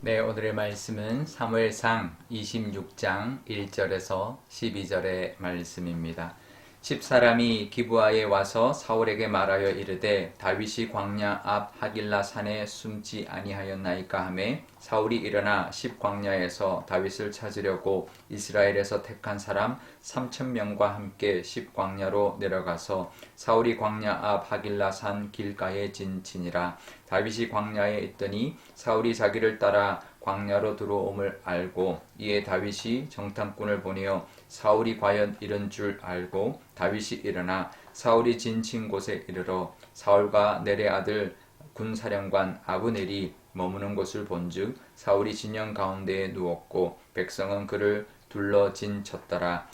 네, 오늘의 말씀은 사무엘상 26장 1절에서 12절의 말씀입니다. 10사람이 기브아에 와서 사울에게 말하여 이르되 다윗이 광야 앞 하길라 산에 숨지 아니하였나이까 하매 사울이 일어나 10광야에서 다윗을 찾으려고 이스라엘에서 택한 사람 3,000명과 함께 10광야로 내려가서 사울이 광야 앞 하길라 산 길가에 진치니라. 다윗이 광야에 있더니 사울이 자기를 따라 광야로 들어옴을 알고 이에 다윗이 정탐꾼을 보내어 사울이 과연 이런 줄 알고 다윗이 일어나 사울이 진친 곳에 이르러 사울과 넬의 아들 군사령관 아브넬이 머무는 곳을 본즉 사울이 진영 가운데에 누웠고 백성은 그를 둘러 진쳤더라.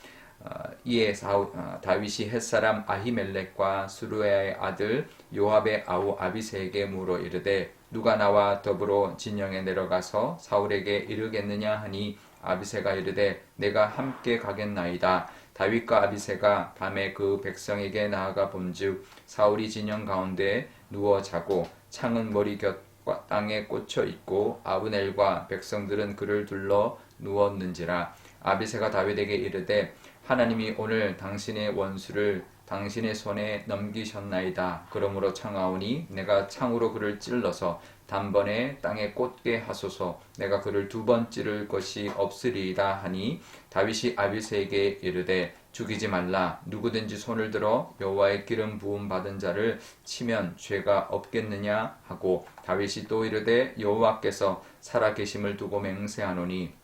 이에 다윗이 햇사람 아히멜렉과 수루야의 아들 요압의 아우 아비새에게 물어 이르되 누가 나와 더불어 진영에 내려가서 사울에게 이르겠느냐 하니 아비새가 이르되 내가 함께 가겠나이다. 다윗과 아비새가 밤에 그 백성에게 나아가 본즉 사울이 진영 가운데 누워 자고 창은 머리 곁과 땅에 꽂혀 있고 아브넬과 백성들은 그를 둘러 누웠는지라. 아비새가 다윗에게 이르되 하나님이 오늘 당신의 원수를 당신의 손에 넘기셨나이다. 그러므로 청하오니 내가 창으로 그를 찔러서 단번에 땅에 꽂게 하소서. 내가 그를 2번 찌를 것이 없으리이다 하니 다윗이 아비새에게 이르되 죽이지 말라. 누구든지 손을 들어 여호와의 기름 부음 받은 자를 치면 죄가 없겠느냐 하고 다윗이 또 이르되 여호와께서 살아 계심을 두고 맹세하노니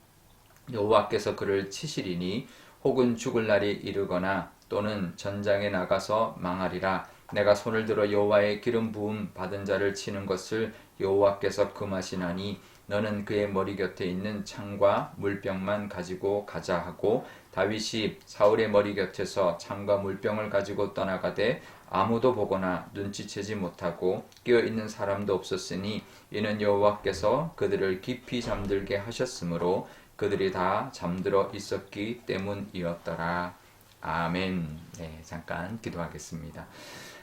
여호와께서 그를 치시리니 혹은 죽을 날이 이르거나 또는 전장에 나가서 망하리라. 내가 손을 들어 여호와의 기름 부음 받은 자를 치는 것을 여호와께서 금하시나니 너는 그의 머리 곁에 있는 창과 물병만 가지고 가자 하고 다윗이 사울의 머리 곁에서 창과 물병을 가지고 떠나가되 아무도 보거나 눈치채지 못하고 깨어 있는 사람도 없었으니 이는 여호와께서 그들을 깊이 잠들게 하셨으므로 그들이 다 잠들어 있었기 때문이었더라. 아멘. 네, 잠깐 기도하겠습니다.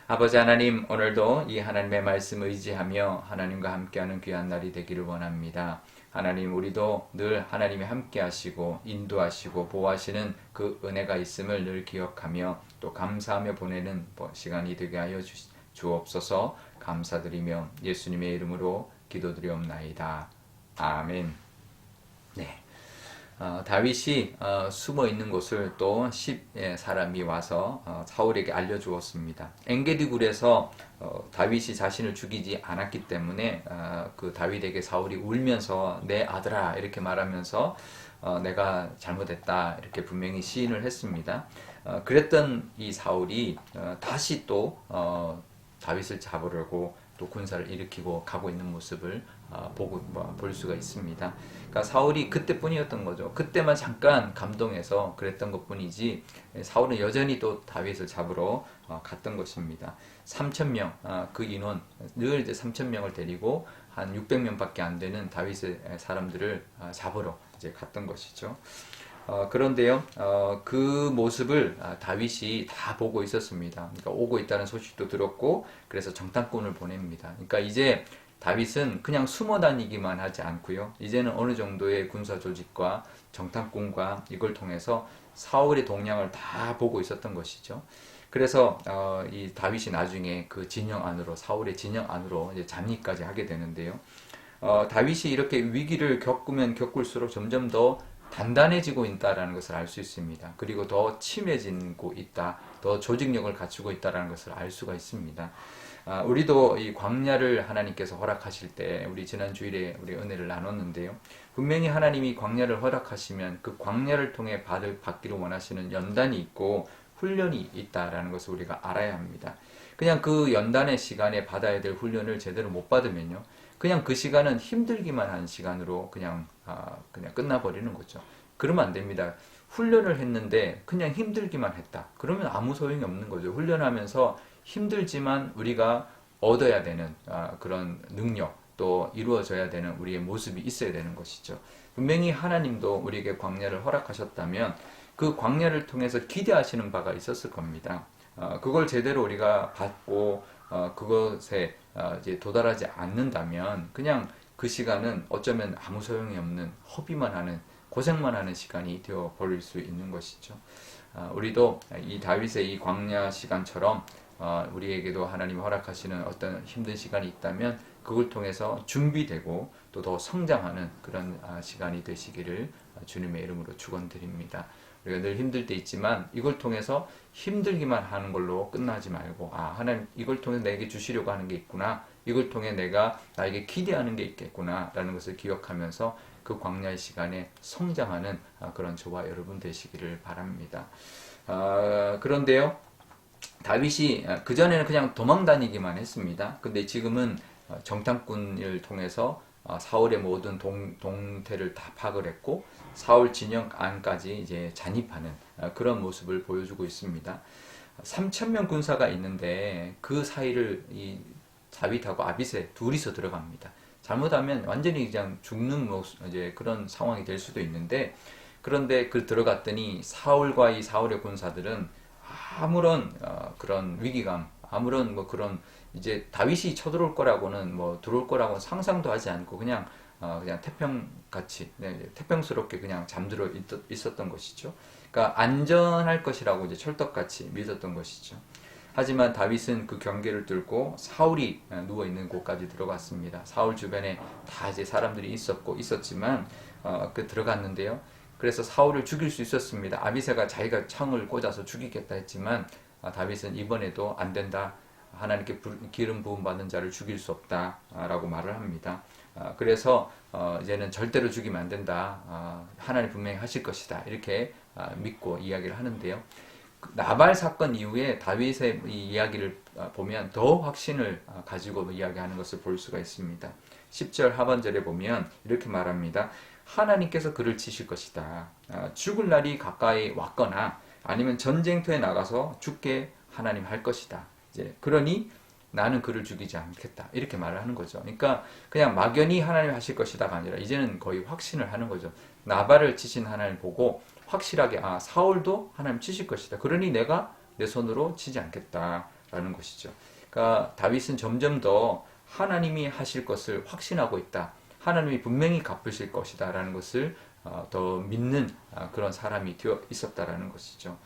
아버지 하나님, 오늘도 이 하나님의 말씀 의지하며 하나님과 함께하는 귀한 날이 되기를 원합니다. 하나님, 우리도 늘 하나님이 함께 하시고 인도하시고 보호하시는 그 은혜가 있음을 늘 기억하며 또 감사하며 보내는 시간이 되게 하여 주옵소서. 감사드리며 예수님의 이름으로 기도드리옵나이다. 아멘. 네. 다윗이 숨어 있는 곳을 또 10사람이 와서 사울에게 알려주었습니다. 엔게디 굴에서 다윗이 자신을 죽이지 않았기 때문에 그 다윗에게 사울이 울면서 내 아들아 이렇게 말하면서 내가 잘못했다 이렇게 분명히 시인을 했습니다. 그랬던 이 사울이 다시 또 다윗을 잡으려고 또 군사를 일으키고 가고 있는 모습을 볼 수가 있습니다. 그러니까 사울이 그때뿐이었던 거죠. 그때만 잠깐 감동해서 그랬던 것뿐이지 사울은 여전히 또 다윗을 잡으러 갔던 것입니다. 3,000명 그 인원 늘 이제 3,000명을 데리고 한 600명밖에 안 되는 다윗의 사람들을 잡으러 이제 갔던 것이죠. 그런데요, 그 모습을 다윗이 다 보고 있었습니다. 그러니까 오고 있다는 소식도 들었고, 그래서 정탐꾼을 보냅니다. 그러니까 이제 다윗은 그냥 숨어 다니기만 하지 않고요, 이제는 어느 정도의 군사 조직과 정탐꾼과 이걸 통해서 사울의 동향을 다 보고 있었던 것이죠. 그래서 이 다윗이 나중에 그 진영 안으로, 사울의 진영 안으로 이제 잠입까지 하게 되는데요. 다윗이 이렇게 위기를 겪으면 겪을수록 점점 더 단단해지고 있다는 것을 알 수 있습니다. 그리고 더 치밀해지고 있다, 더 조직력을 갖추고 있다는 것을 알 수가 있습니다. 우리도 이 광야를 하나님께서 허락하실 때, 우리 지난 주일에 우리 은혜를 나눴는데요. 분명히 하나님이 광야를 허락하시면 그 광야를 통해 받기를 원하시는 연단이 있고 훈련이 있다라는 것을 우리가 알아야 합니다. 그냥 그 연단의 시간에 받아야 될 훈련을 제대로 못 받으면요, 그냥 그 시간은 힘들기만 한 시간으로 그냥 끝나버리는 거죠. 그러면 안 됩니다. 훈련을 했는데 그냥 힘들기만 했다. 그러면 아무 소용이 없는 거죠. 훈련하면서 힘들지만 우리가 얻어야 되는 그런 능력, 또 이루어져야 되는 우리의 모습이 있어야 되는 것이죠. 분명히 하나님도 우리에게 광야를 허락하셨다면 그 광야를 통해서 기대하시는 바가 있었을 겁니다. 그걸 제대로 우리가 받고 그것에 이제 도달하지 않는다면 그냥 그 시간은 어쩌면 아무 소용이 없는 허비만 하는 고생만 하는 시간이 되어 버릴 수 있는 것이죠. 우리도 이 다윗의 이 광야 시간처럼 우리에게도 하나님이 허락하시는 어떤 힘든 시간이 있다면 그걸 통해서 준비되고 또 더 성장하는 그런 시간이 되시기를 주님의 이름으로 축원드립니다. 우리가 늘 힘들 때 있지만 이걸 통해서 힘들기만 하는 걸로 끝나지 말고 하나님 이걸 통해 내게 주시려고 하는 게 있구나. 이걸 통해 내가 나에게 기대하는 게 있겠구나 라는 것을 기억하면서 그 광야의 시간에 성장하는 그런 저와 여러분 되시기를 바랍니다. 그런데요, 다윗이 그전에는 그냥 도망다니기만 했습니다. 근데 지금은 정탐꾼을 통해서 사울의 모든 동태를 다 파악을 했고 사울 진영 안까지 이제 잔입하는 그런 모습을 보여주고 있습니다. 3,000명 군사가 있는데 그 사이를 이 다윗하고 아비새 둘이서 들어갑니다. 잘못하면 완전히 그냥 죽는 모습, 이제 그런 상황이 될 수도 있는데, 그런데 그 들어갔더니 사울과 이 사울의 군사들은 아무런 그런 위기감, 아무런 뭐 그런 이제 다윗이 쳐들어올 거라고는 뭐 들어올 거라고는 상상도 하지 않고 그냥 태평같이 태평스럽게 그냥 잠들어 있었던 것이죠. 그러니까 안전할 것이라고 이제 철떡같이 믿었던 것이죠. 하지만 다윗은 그 경계를 뚫고 사울이 누워 있는 곳까지 들어갔습니다. 사울 주변에 다 이제 사람들이 있었지만 그 들어갔는데요. 그래서 사울을 죽일 수 있었습니다. 아비새가 자기가 창을 꽂아서 죽이겠다 했지만 다윗은 이번에도 안 된다. 하나님께 기름 부음 받는 자를 죽일 수 없다라고 말을 합니다. 그래서 이제는 절대로 죽이면 안 된다. 하나님 분명히 하실 것이다. 이렇게 믿고 이야기를 하는데요. 나발 사건 이후에 다윗의 이 이야기를 보면 더 확신을 가지고 이야기하는 것을 볼 수가 있습니다. 10절 하반절에 보면 이렇게 말합니다. 하나님께서 그를 치실 것이다. 죽을 날이 가까이 왔거나 아니면 전쟁터에 나가서 죽게 하나님 할 것이다. 이제 그러니 나는 그를 죽이지 않겠다. 이렇게 말을 하는 거죠. 그러니까 그냥 막연히 하나님 하실 것이다가 아니라 이제는 거의 확신을 하는 거죠. 나발을 치신 하나님 보고 확실하게 사울도 하나님 치실 것이다. 그러니 내가 내 손으로 치지 않겠다라는 것이죠. 그러니까 다윗은 점점 더 하나님이 하실 것을 확신하고 있다. 하나님이 분명히 갚으실 것이다라는 것을 더 믿는 그런 사람이 되어 있었다라는 것이죠.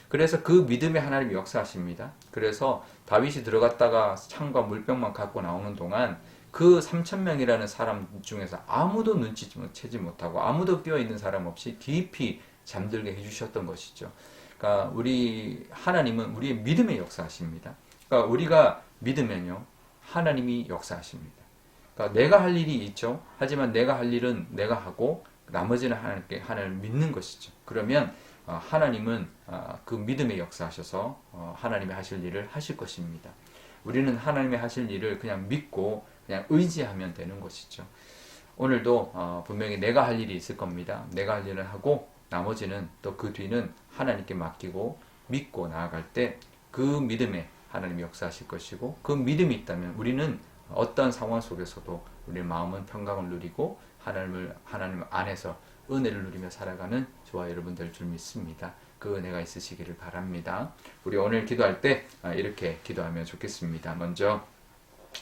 그래서 그 믿음에 하나님이 역사하십니다. 그래서 다윗이 들어갔다가 창과 물병만 갖고 나오는 동안 그 3,000명이라는 사람 중에서 아무도 눈치채지 못하고 아무도 끼어있는 사람 없이 깊이 잠들게 해주셨던 것이죠. 그러니까 우리 하나님은 우리의 믿음에 역사하십니다. 그러니까 우리가 믿으면요 하나님이 역사하십니다. 그러니까 내가 할 일이 있죠. 하지만 내가 할 일은 내가 하고 나머지는 하나님께 하나님을 믿는 것이죠. 그러면 하나님은 그 믿음에 역사하셔서 하나님이 하실 일을 하실 것입니다. 우리는 하나님이 하실 일을 그냥 믿고 그냥 의지하면 되는 것이죠. 오늘도 분명히 내가 할 일이 있을 겁니다. 내가 할 일을 하고 나머지는 또 그 뒤는 하나님께 맡기고 믿고 나아갈 때 그 믿음에 하나님이 역사하실 것이고 그 믿음이 있다면 우리는 어떤 상황 속에서도 우리의 마음은 평강을 누리고 하나님 안에서 은혜를 누리며 살아가는 저와 여러분 될 줄 믿습니다. 그 은혜가 있으시기를 바랍니다. 우리 오늘 기도할 때 이렇게 기도하면 좋겠습니다. 먼저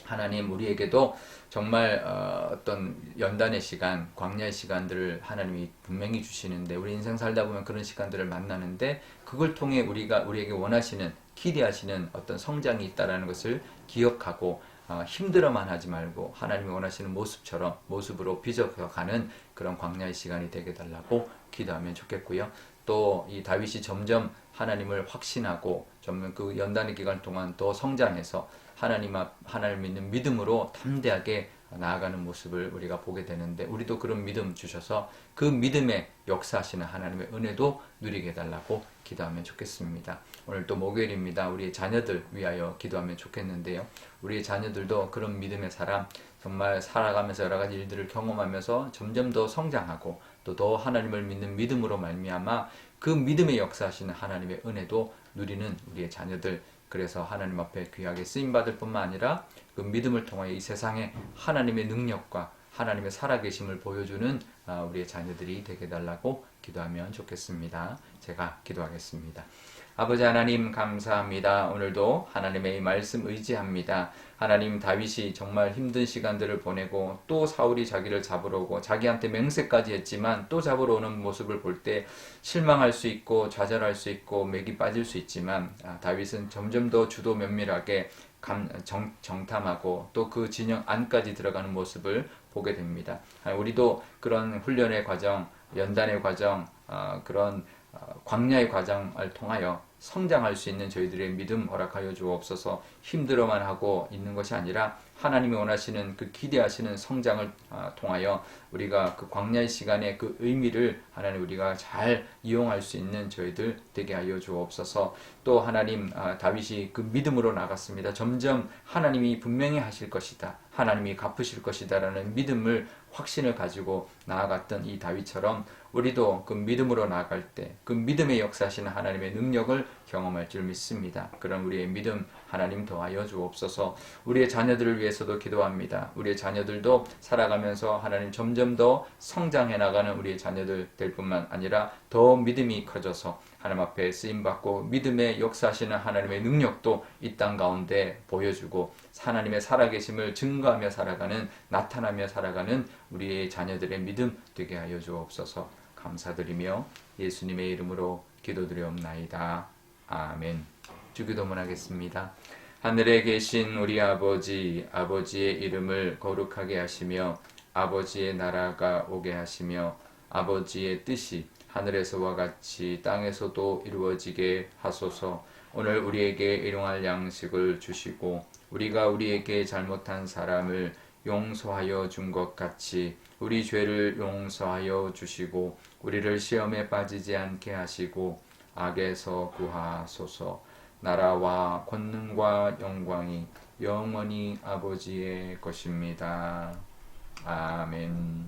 하나님 우리에게도 정말 어떤 연단의 시간, 광야의 시간들을 하나님이 분명히 주시는데 우리 인생 살다 보면 그런 시간들을 만나는데 그걸 통해 우리에게 원하시는 기대하시는 어떤 성장이 있다라는 것을 기억하고 힘들어만 하지 말고 하나님이 원하시는 모습으로 빚어가는 그런 광야의 시간이 되게 달라고 기도하면 좋겠고요. 또 이 다윗이 점점 하나님을 확신하고 점점 그 연단의 기간 동안 더 성장해서 하나님을 믿는 믿음으로 담대하게 나아가는 모습을 우리가 보게 되는데 우리도 그런 믿음 주셔서 그 믿음에 역사하시는 하나님의 은혜도 누리게 해달라고 기도하면 좋겠습니다. 오늘 또 목요일입니다. 우리의 자녀들 위하여 기도하면 좋겠는데요. 우리의 자녀들도 그런 믿음의 사람 정말 살아가면서 여러 가지 일들을 경험하면서 점점 더 성장하고 또 더 하나님을 믿는 믿음으로 말미암아 그 믿음에 역사하시는 하나님의 은혜도 누리는 우리의 자녀들 그래서 하나님 앞에 귀하게 쓰임받을 뿐만 아니라 그 믿음을 통하여 이 세상에 하나님의 능력과 하나님의 살아계심을 보여주는 우리의 자녀들이 되게 달라고 기도하면 좋겠습니다. 제가 기도하겠습니다. 아버지 하나님 감사합니다. 오늘도 하나님의 이 말씀 의지합니다. 하나님 다윗이 정말 힘든 시간들을 보내고 또 사울이 자기를 잡으러 오고 자기한테 맹세까지 했지만 또 잡으러 오는 모습을 볼 때 실망할 수 있고 좌절할 수 있고 맥이 빠질 수 있지만 다윗은 점점 더 주도 면밀하게 정탐하고 또 그 진영 안까지 들어가는 모습을 보게 됩니다. 우리도 그런 훈련의 과정, 연단의 과정, 그런 광야의 과정을 통하여 성장할 수 있는 저희들의 믿음 허락하여 주옵소서. 힘들어만 하고 있는 것이 아니라 하나님이 원하시는 그 기대하시는 성장을 통하여 우리가 그 광야의 시간의 그 의미를 하나님 우리가 잘 이용할 수 있는 저희들 되게 하여 주옵소서. 또 하나님 다윗이 그 믿음으로 나갔습니다. 점점 하나님이 분명히 하실 것이다, 하나님이 갚으실 것이다 라는 믿음을 확신을 가지고 나아갔던 이 다윗처럼 우리도 그 믿음으로 나아갈 때 그 믿음의 역사하시는 하나님의 능력을 경험할 줄 믿습니다. 그런 우리의 믿음 하나님 더하여 주옵소서. 우리의 자녀들을 위해서도 기도합니다. 우리의 자녀들도 살아가면서 하나님 점점 더 성장해 나가는 우리의 자녀들 될 뿐만 아니라 더 믿음이 커져서 하나님 앞에 쓰임받고 믿음의 역사하시는 하나님의 능력도 이 땅 가운데 보여주고 하나님의 살아계심을 증거하며 살아가는, 나타나며 살아가는 우리의 자녀들의 믿음 되게 하여 주옵소서. 감사드리며 예수님의 이름으로 기도드리옵나이다. 아멘. 주기도문 하겠습니다. 하늘에 계신 우리 아버지, 아버지의 이름을 거룩하게 하시며 아버지의 나라가 오게 하시며 아버지의 뜻이 하늘에서와 같이 땅에서도 이루어지게 하소서. 오늘 우리에게 일용할 양식을 주시고 우리가 우리에게 잘못한 사람을 용서하여 준 것 같이 우리 죄를 용서하여 주시고 우리를 시험에 빠지지 않게 하시고 악에서 구하소서. 나라와 권능과 영광이 영원히 아버지의 것입니다. 아멘.